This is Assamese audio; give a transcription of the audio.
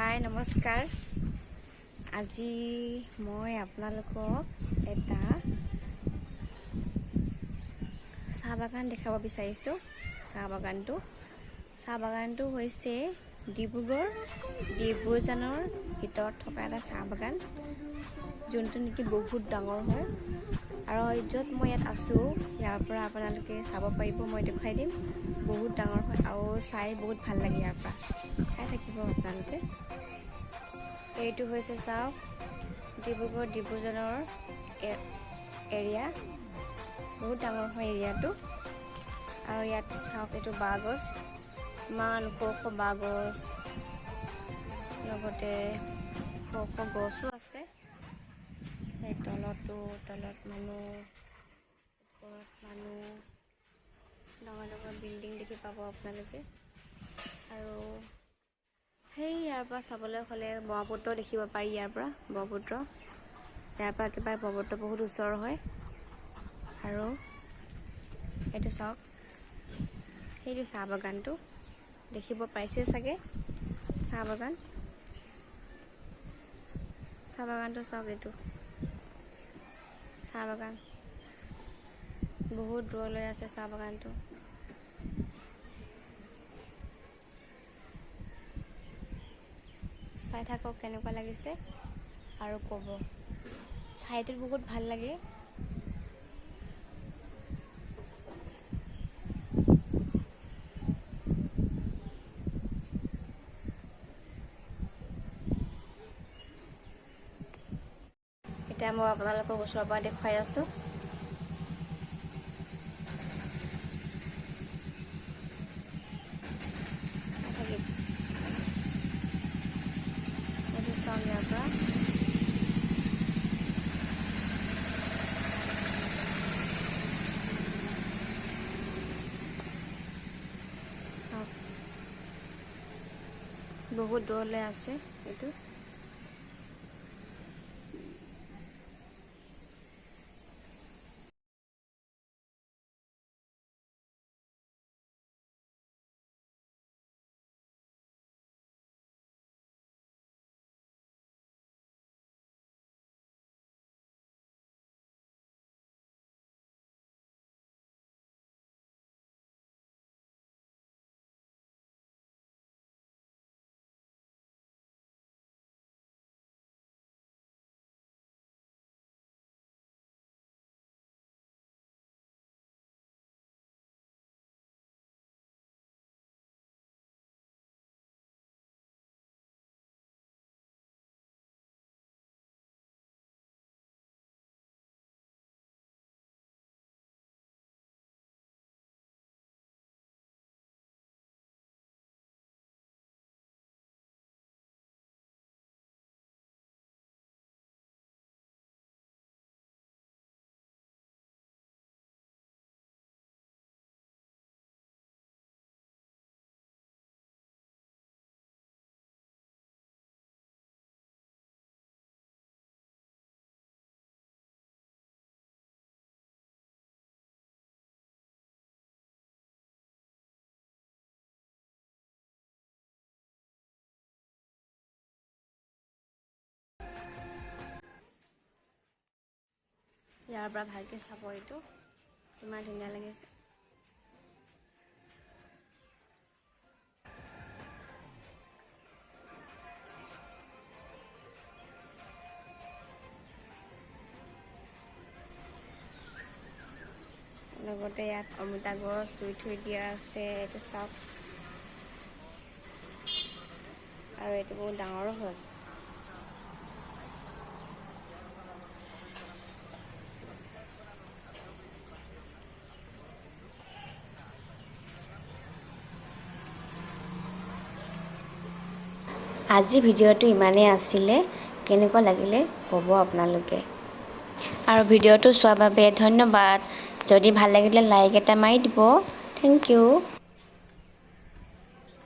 হাই নমস্কাৰ। আজি মই আপোনালোকক এটা চাহ বাগান দেখাব বিচাৰিছোঁ। চাহ বাগানটো হৈছে ডিব্ৰুজানৰ ভিতৰত থকা এটা চাহ বাগান, যোনটো নেকি বহুত ডাঙৰ হয়। আৰু য'ত মই ইয়াত আছোঁ, ইয়াৰ পৰা আপোনালোকে চাব পাৰিব, মই দেখুৱাই দিম। বহুত ডাঙৰ হয় আৰু চাই বহুত ভাল লাগে। ইয়াৰ পৰা চাই থাকিব আপোনালোকে। এইটো হৈছে চাওক ডিব্ৰুজানৰ এৰিয়া, বহুত ডাঙৰ হয় এৰিয়াটো। আৰু ইয়াত চাওক, এইটো বাঁহগছ, ইমান ওখ ওখ বাঁহগছ, লগতে ওখ ওখ গছো আছে। সেই তলত মানুহ, ওপৰত মানুহ, ডাঙৰ ডাঙৰ বিল্ডিং দেখি পাব আপোনালোকে। আৰু সেই ইয়াৰ পৰা চাবলৈ হ'লে ব্ৰহ্মপুত্ৰ দেখিব পাৰি। ইয়াৰ পৰা একেবাৰে ব্ৰহ্মপুত্ৰ বহুত ওচৰ হয়। আৰু এইটো চাওক, সেইটো চাহ বাগানটো দেখিব পাইছে চাগে। চাহ বাগানটো চাওক, এইটো চাহ বাগান বহুত দূৰলৈ আছে। চাহ বাগানটো চাই থাকক কেনেকুৱা লাগিছে আৰু ক'ব। চাইটোত বহুত ভাল লাগে। এতিয়া মই আপোনালোকক ওচৰৰ পৰা দেখুৱাই আছোঁ। এইটো চাওক, ইয়াৰ পৰা চাওক, বহুত দূৰলৈ আছে এইটো। ইয়াৰ পৰা ভালকৈ চাব, এইটো কিমান ধুনীয়া লাগিছে। লগতে ইয়াত অমিতা গছ ৰুই থৈ দিয়া আছে। এইটো চাওক, আৰু এইটো বহুত ডাঙৰো হয়। আজি ভিডিঅ'টো ইমানেই আছিলে। কেনেকুৱা লাগিলে ক'ব আপোনালোকে। আৰু ভিডিঅ'টো চোৱাৰ বাবে ধন্যবাদ। যদি ভাল লাগিলে লাইক এটা মাৰি দিব। Thank U.